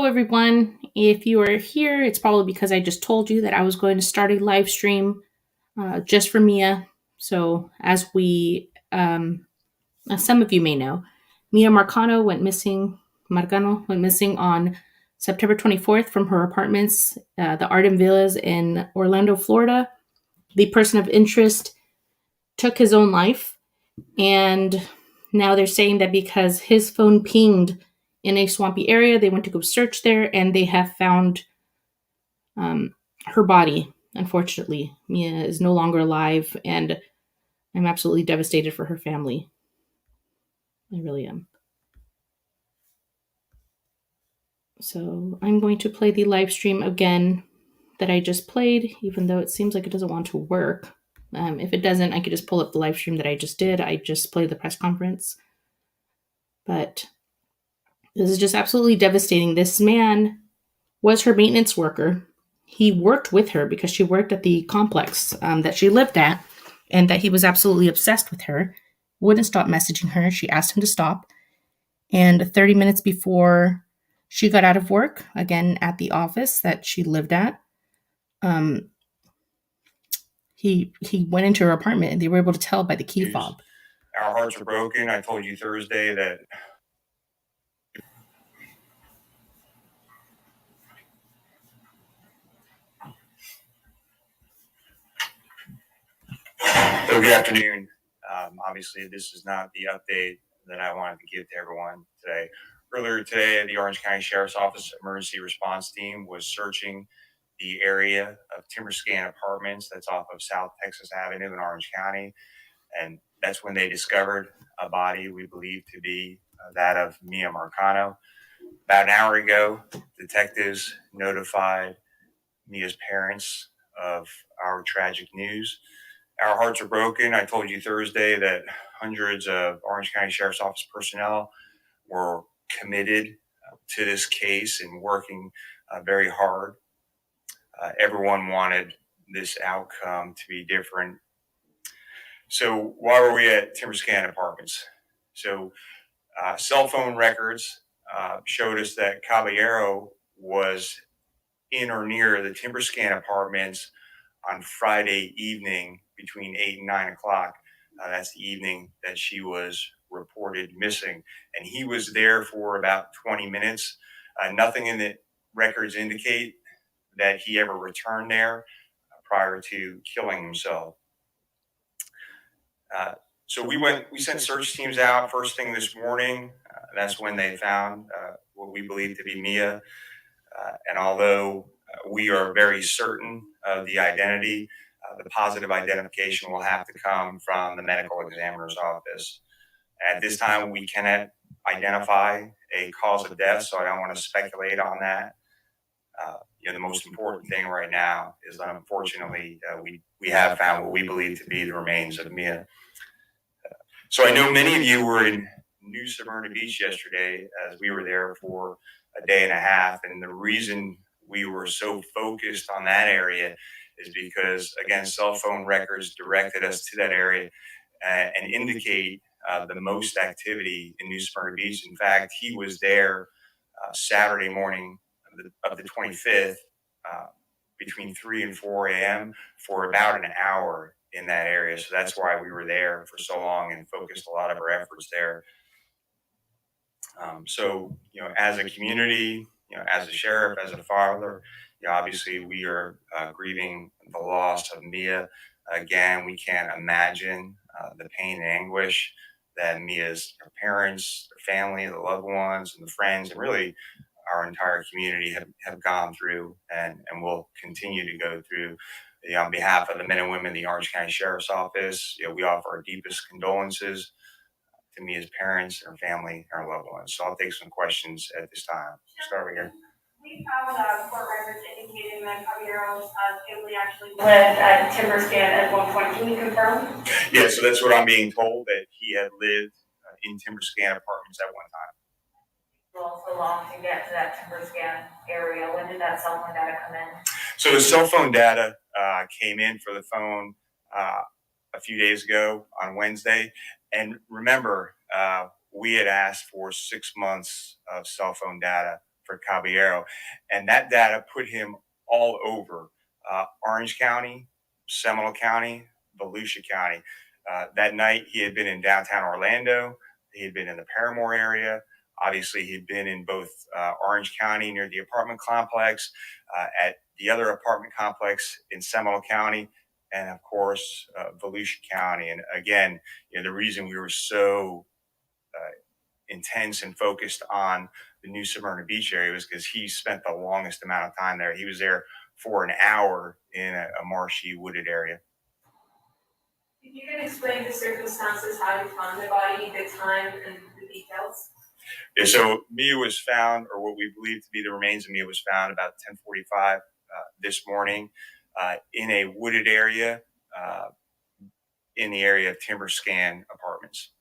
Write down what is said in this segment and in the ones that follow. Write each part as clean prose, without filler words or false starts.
Hello, everyone. If you are here, it's probably because I just told you that I was going to start a live stream just for Miya. So, as some of you may know, Miya Marcano went missing on September 24th from her apartments, the Arden Villas in Orlando, Florida. The person of interest took his own life, and now they're saying that because his phone pinged in a swampy area, they went to go search there, and they have found her body. Unfortunately, Miya is no longer alive, and I'm absolutely devastated for her family. I really am. So I'm going to play the live stream again that I just played, even though it seems like it doesn't want to work. If it doesn't, I could just pull up the live stream that I just did. I just played the press conference. But this is just absolutely devastating. This man was her maintenance worker. He worked with her because she worked at the complex that she lived at, and that he was absolutely obsessed with her. Wouldn't stop messaging her. She asked him to stop. And 30 minutes before she got out of work, again at the office that she lived at, he went into her apartment, and they were able to tell by the key fob. Our hearts are broken. I told you Thursday that good afternoon. Obviously, this is not the update that I wanted to give to everyone today. Earlier today, the Orange County Sheriff's Office Emergency Response Team was searching the area of Timberscan Apartments that's off of South Texas Avenue in Orange County. And that's when they discovered a body we believe to be that of Miya Marcano. About an hour ago, detectives notified Mia's parents of our tragic news. Our hearts are broken. I told you Thursday that hundreds of Orange County Sheriff's Office personnel were committed to this case and working very hard. Everyone wanted this outcome to be different. So why were we at Timberscan Apartments? So cell phone records showed us that Caballero was in or near the Timberscan Apartments on Friday evening between 8 and 9 o'clock. That's the evening that she was reported missing. And he was there for about 20 minutes. Nothing in the records indicate that he ever returned there prior to killing himself. So we sent search teams out first thing this morning. That's when they found what we believe to be Miya. And although we are very certain of the identity, the positive identification will have to come from the medical examiner's office. At this time, we cannot identify a cause of death, so I don't want to speculate on that. The most important thing right now is that unfortunately we have found what we believe to be the remains of Miya. So I know many of you were in New Smyrna Beach yesterday, as we were there for a day and a half, and the reason we were so focused on that area is because, again, cell phone records directed us to that area and indicate the most activity in New Smyrna Beach. In fact, he was there Saturday morning of the 25th between 3 and 4 a.m. for about an hour in that area. So that's why we were there for so long and focused a lot of our efforts there. So, as a community, as a sheriff, as a father, obviously we are grieving the loss of Miya. Again, we can't imagine the pain and anguish that Miya's parents, their family, the loved ones, and the friends, and really our entire community have gone through and will continue to go through. On behalf of the men and women of the Orange County Sheriff's Office, we offer our deepest condolences to Miya's parents, her family, and our loved ones. So I'll take some questions at this time. Start right here. We found court records indicating that Caballero's family actually lived at Timberscan at one point. Can you confirm? Yeah, so that's what I'm being told, that he had lived in Timberscan Apartments at one time. Well, so long to get to that Timberscan area. When did that cell phone data come in? So the cell phone data came in for the phone a few days ago on Wednesday. And remember, we had asked for 6 months of cell phone data for Caballero, and that data put him all over Orange County, Seminole County, Volusia County. That night, he had been in downtown Orlando. He had been in the Paramore area. Obviously, he'd been in both Orange County near the apartment complex, at the other apartment complex in Seminole County, and of course, Volusia County. And again, the reason we were so intense and focused on the New Smyrna Beach area was because he spent the longest amount of time there. He was there for an hour in a marshy, wooded area. If you can explain the circumstances, how you found the body, the time, and the details. Yeah, so Miya was found, or what we believe to be the remains of Miya was found about 10:45 this morning in a wooded area in the area of Timber Scan Apartments.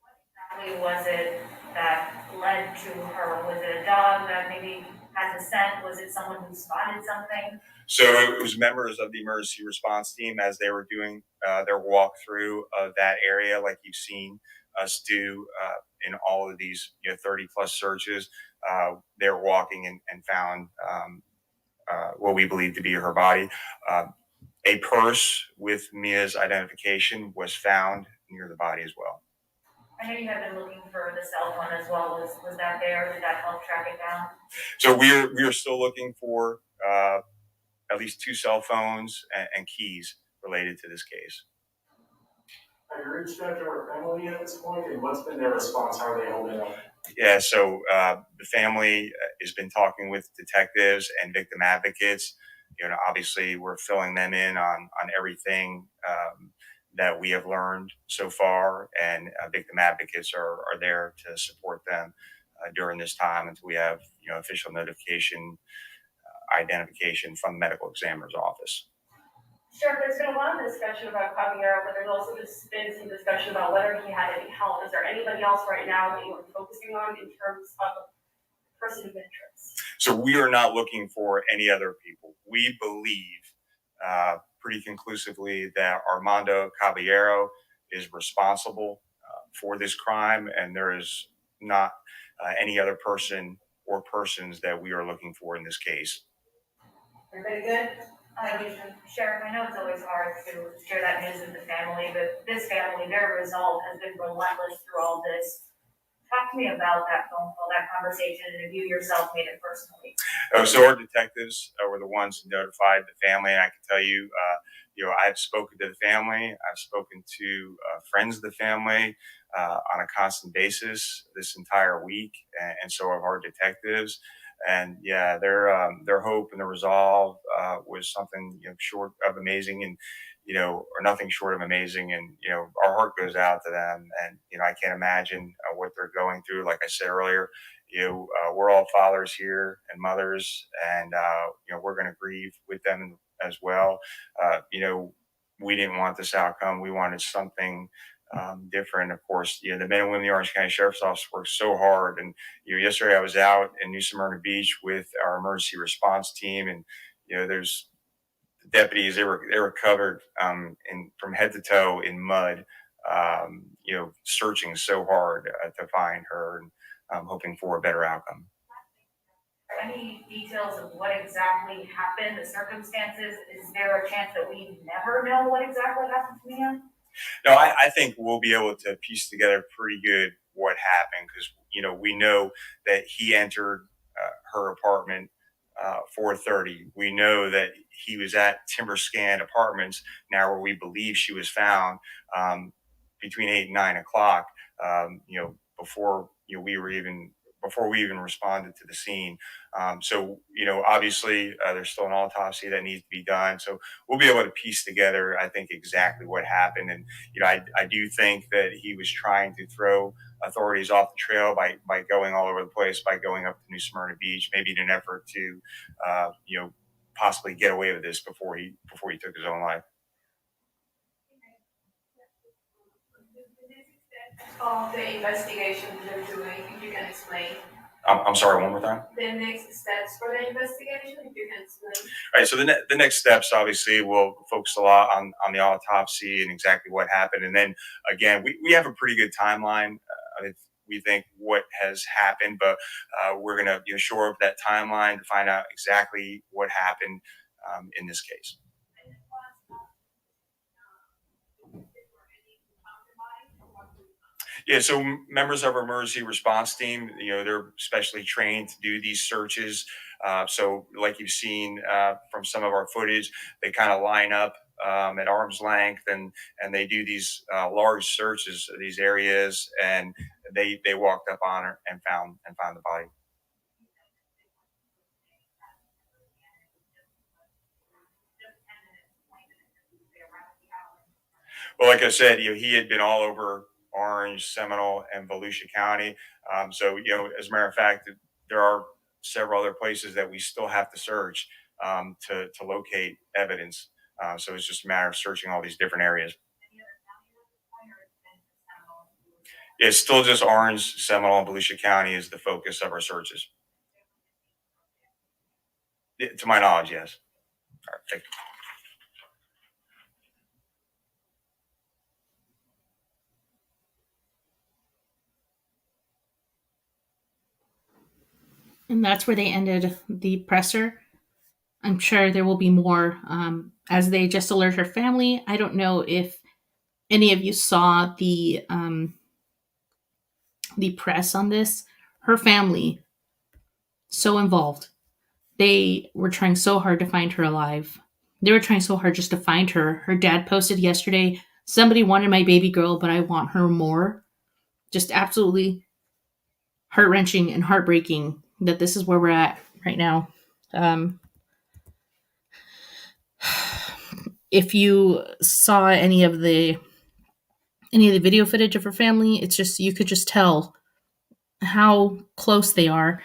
What exactly was it that led to her? Was it a dog that maybe had the scent? Was it someone who spotted something? So it was members of the emergency response team as they were doing their walkthrough of that area, like you've seen us do in all of these 30 plus searches. They were walking and found what we believe to be her body. A purse with Mia's identification was found near the body as well. I know you have been looking for the cell phone as well. Was that there? Did that help track it down? So we're still looking for at least 2 cell phones and keys related to this case. Have you reached out to her family at this point, and what's been their response? How are they holding up? Yeah, so the family has been talking with detectives and victim advocates. Obviously, we're filling them in on everything that we have learned so far, and victim advocates are there to support them during this time until we have official notification, identification from the medical examiner's office. Sure, there's been a lot of discussion about Caballero, but there's also just been some discussion about whether he had any help. Is there anybody else right now that you are focusing on in terms of person of interest? So we are not looking for any other people. We believe pretty conclusively that Armando Caballero is responsible for this crime, and there is not any other person or persons that we are looking for in this case. Everybody good? Sheriff, I know it's always hard to share that news with the family, but this family, their resolve has been relentless through all this. Talk to me about that phone call, that conversation, and if you yourself made it personally. So our detectives were the ones who notified the family, and I can tell you, I've spoken to the family. I've spoken to friends of the family on a constant basis this entire week, and so have our detectives. And yeah, their hope and their resolve was something short of amazing, and or nothing short of amazing. And our heart goes out to them, and I can't imagine what they're going through. Like I said earlier, we're all fathers here and mothers, and we're going to grieve with them as well. We didn't want this outcome. We wanted something different. Of course, the men and women of the Orange County Sheriff's Office worked so hard. And yesterday I was out in New Smyrna Beach with our emergency response team, and there's deputies. They were covered from head to toe in mud. Searching so hard to find her, and hoping for a better outcome. Any details of what exactly happened, the circumstances? Is there a chance that we never know what exactly happened to Miya? No, I think we'll be able to piece together pretty good what happened, because we know that he entered her apartment 4:30. We know that he was at Timber Scan Apartments, now where we believe she was found, between 8 and 9 o'clock. Before we even responded to the scene. So obviously there's still an autopsy that needs to be done. So we'll be able to piece together, I think, exactly what happened. And I do think that he was trying to throw authorities off the trail by going all over the place, by going up to New Smyrna Beach, maybe in an effort to possibly get away with this before he took his own life. Of the investigation they're doing, if you can explain. I'm sorry, one more time. The next steps for the investigation, if you can explain. All right, so the next steps, obviously, will focus a lot on the autopsy and exactly what happened. And then, again, we have a pretty good timeline. we think what has happened, but we're going to shore up that timeline to find out exactly what happened in this case. Yeah, so members of our emergency response team, they're specially trained to do these searches. So, like you've seen from some of our footage, they kind of line up at arm's length, and they do these large searches of these areas, and they walked up on her and found the body. Well, like I said, he had been all over Orange, Seminole, and Volusia County. So, as a matter of fact, there are several other places that we still have to search to locate evidence. So it's just a matter of searching all these different areas. It's still just Orange, Seminole, and Volusia County is the focus of our searches. To my knowledge, yes. All right, thank you. And that's where they ended the presser. I'm sure there will be more as they just alert her family. I don't know if any of you saw the press on this. Her family, so involved. They were trying so hard to find her alive. They were trying so hard just to find her. Her dad posted yesterday, somebody wanted my baby girl, but I want her more. Just absolutely heart-wrenching and heartbreaking that this is where we're at right now. If you saw any of the video footage of her family, it's just, you could just tell how close they are.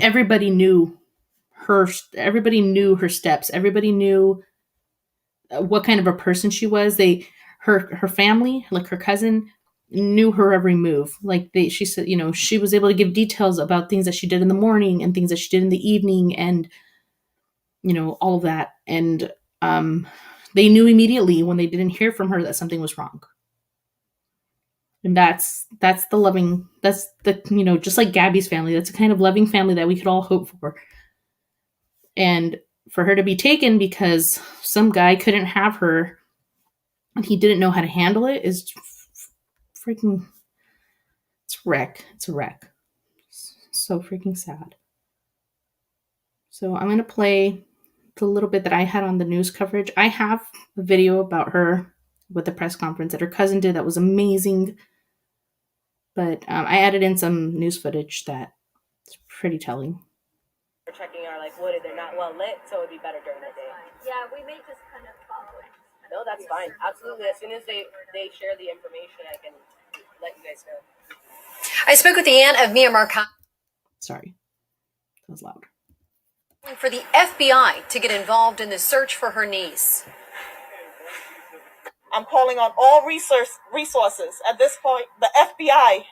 Everybody knew her steps. Everybody knew what kind of a person she was. Her family, like her cousin, knew her every move. Like she said, she was able to give details about things that she did in the morning and things that she did in the evening, and all of that. And they knew immediately when they didn't hear from her that something was wrong. And that's the just like Gabby's family, that's the kind of loving family that we could all hope for. And for her to be taken because some guy couldn't have her and he didn't know how to handle it is freaking, it's a wreck. So freaking sad. So I'm going to play the little bit that I had on the news coverage. I have a video about her with the press conference that her cousin did that was amazing. But I added in some news footage that's pretty telling. We're checking our wood, they're not well lit, so it'd be better during the day. Yeah, we may just kind of follow it. No, that's fine. Absolutely. As soon as they share the information, I can let you guys know. I spoke with the aunt of Miya Marcano. Sorry, that was loud. For the FBI to get involved in the search for her niece. I'm calling on all resources. At this point, the FBI,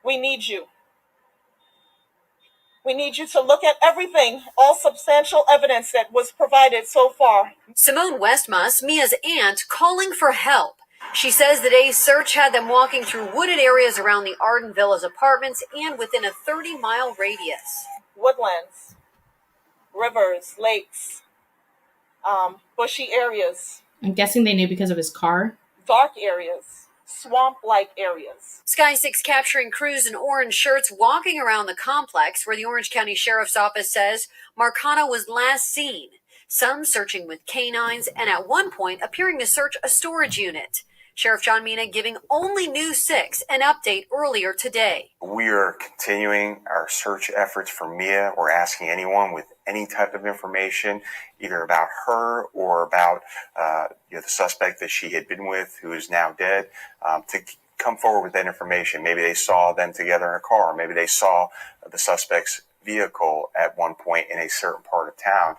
we need you. We need you to look at everything, all substantial evidence that was provided so far. Simone Westmas, Mia's aunt, calling for help. She says the day's search had them walking through wooded areas around the Arden Villas apartments and within a 30-mile radius. Woodlands, rivers, lakes, bushy areas. I'm guessing they knew because of his car. Dark areas, swamp-like areas. Sky 6 capturing crews in orange shirts walking around the complex where the Orange County Sheriff's Office says Marcano was last seen. Some searching with canines and at one point appearing to search a storage unit. Sheriff John Mina giving only News 6 an update earlier today. We are continuing our search efforts for Miya. We're asking anyone with any type of information, either about her or about the suspect that she had been with, who is now dead, to come forward with that information. Maybe they saw them together in a car. Maybe they saw the suspect's vehicle at one point in a certain part of town.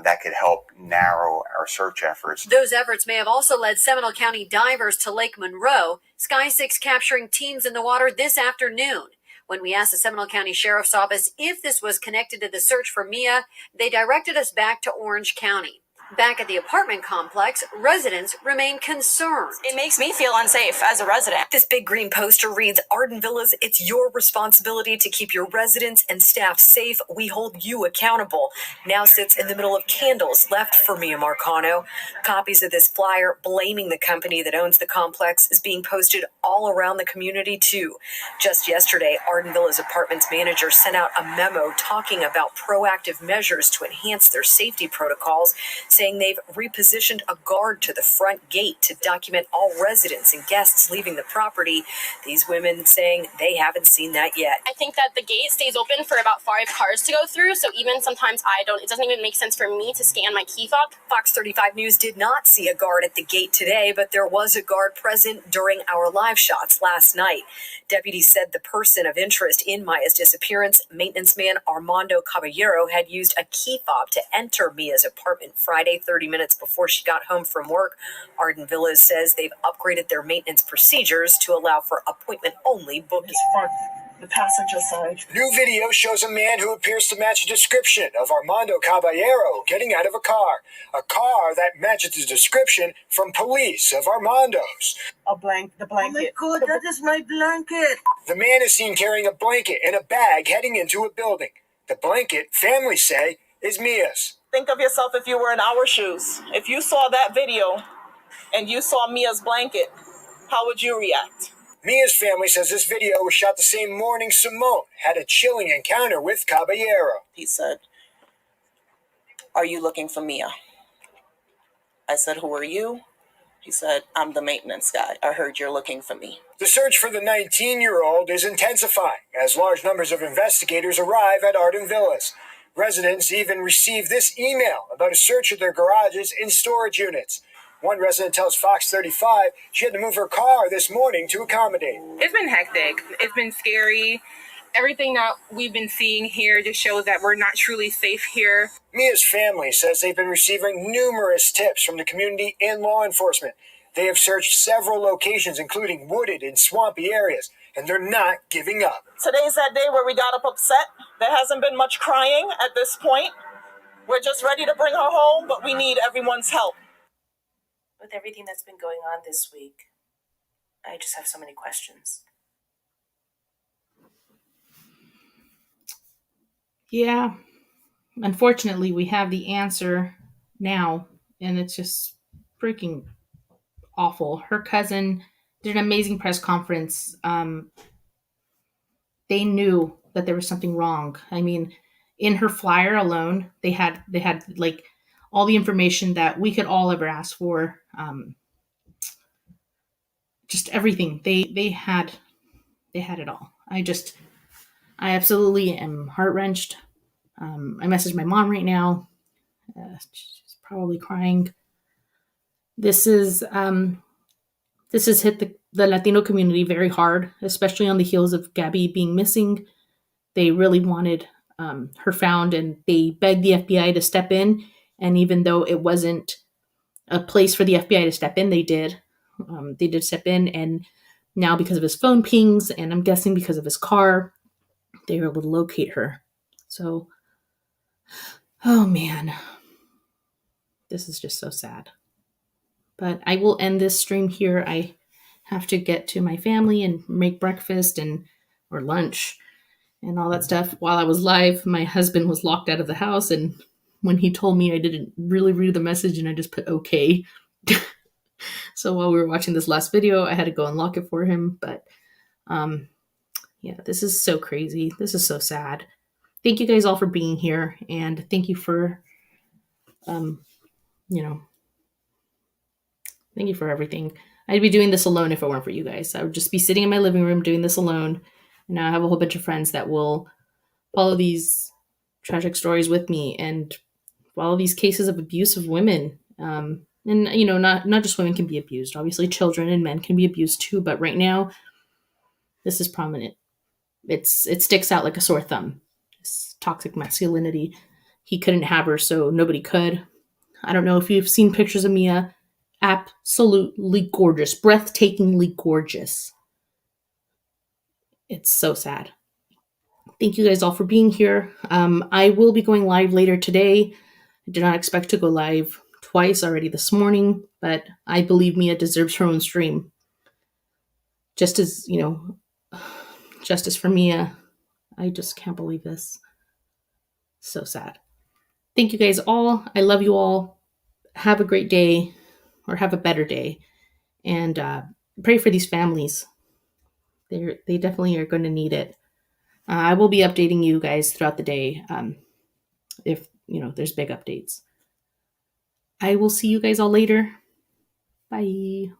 That could help narrow our search efforts. Those efforts may have also led Seminole County divers to Lake Monroe. Sky 6 capturing teams in the water this afternoon. When we asked the Seminole County Sheriff's Office if this was connected to the search for Miya, they directed us back to Orange County. Back at the apartment complex, residents remain concerned. It makes me feel unsafe as a resident. This big green poster reads, Arden Villas, it's your responsibility to keep your residents and staff safe. We hold you accountable. Now sits in the middle of candles left for Miya Marcano. Copies of this flyer blaming the company that owns the complex is being posted all around the community too. Just yesterday, Arden Villas Apartments manager sent out a memo talking about proactive measures to enhance their safety protocols, saying they've repositioned a guard to the front gate to document all residents and guests leaving the property. These women saying they haven't seen that yet. I think that the gate stays open for about 5 cars to go through, so even sometimes it doesn't even make sense for me to scan my key fob. Fox 35 News did not see a guard at the gate today, but there was a guard present during our live shots last night. Deputies said the person of interest in Miya's disappearance, maintenance man Armando Caballero, had used a key fob to enter Miya's apartment Friday, 30 minutes before she got home from work. Arden Villas says they've upgraded their maintenance procedures to allow for appointment-only booking. The passenger side. New video shows a man who appears to match a description of Armando Caballero getting out of a car that matches the description from police of Armando's. The blanket. Oh my God, that is my blanket. The man is seen carrying a blanket and a bag heading into a building. The blanket, families say, is Miya's. Think of yourself if you were in our shoes. If you saw that video and you saw Mia's blanket, how would you react? Miya's family says this video was shot the same morning Simone had a chilling encounter with Caballero. He said, "Are you looking for Miya?" I said, "Who are you?" He said, "I'm the maintenance guy. I heard you're looking for me." The search for the 19-year-old is intensifying as large numbers of investigators arrive at Arden Villas. Residents even received this email about a search of their garages and storage units. One resident tells Fox 35 she had to move her car this morning to accommodate. It's been hectic. It's been scary. Everything that we've been seeing here just shows that we're not truly safe here. Miya's family says they've been receiving numerous tips from the community and law enforcement. They have searched several locations, including wooded and swampy areas, and they're not giving up. Today's that day where we got up upset. There hasn't been much crying at this point. We're just ready to bring her home, but we need everyone's help. With everything that's been going on this week, I just have so many questions. Yeah. Unfortunately, we have the answer now, and it's just freaking awful. Her cousin did an amazing press conference. They knew that there was something wrong. I mean, in her flyer alone, they had like all the information that we could all ever ask for. Just everything. They had it all. I absolutely am heart-wrenched. I messaged my mom right now. She's probably crying. This has hit the Latino community very hard, especially on the heels of Gabby being missing. They really wanted her found, and they begged the FBI to step in. And even though it wasn't a place for the FBI to step in, they did. They did step in, and now because of his phone pings, and I'm guessing because of his car, they were able to locate her. So, oh man, this is just so sad. But I will end this stream here. I have to get to my family and make breakfast or lunch and all that stuff. While I was live, my husband was locked out of the house, and when he told me, I didn't really read the message and I just put okay. So while we were watching this last video, I had to go unlock it for him. But yeah, this is so crazy. This is so sad. Thank you guys all for being here, and thank you for thank you for everything. I'd be doing this alone if it weren't for you guys. I would just be sitting in my living room doing this alone. And now I have a whole bunch of friends that will follow these tragic stories with me and follow these cases of abuse of women. And not just women can be abused. Obviously, children and men can be abused too. But right now, this is prominent. It sticks out like a sore thumb. This toxic masculinity. He couldn't have her, so nobody could. I don't know if you've seen pictures of Miya. Absolutely gorgeous, breathtakingly gorgeous. It's so sad. Thank you guys all for being here. I will be going live later today. I did not expect to go live twice already this morning, but I believe Miya deserves her own stream. Just as, justice for Miya. I just can't believe this. So sad. Thank you guys all. I love you all. Have a great day, or have a better day. And pray for these families. They definitely are going to need it. I will be updating you guys throughout the day if, there's big updates. I will see you guys all later. Bye.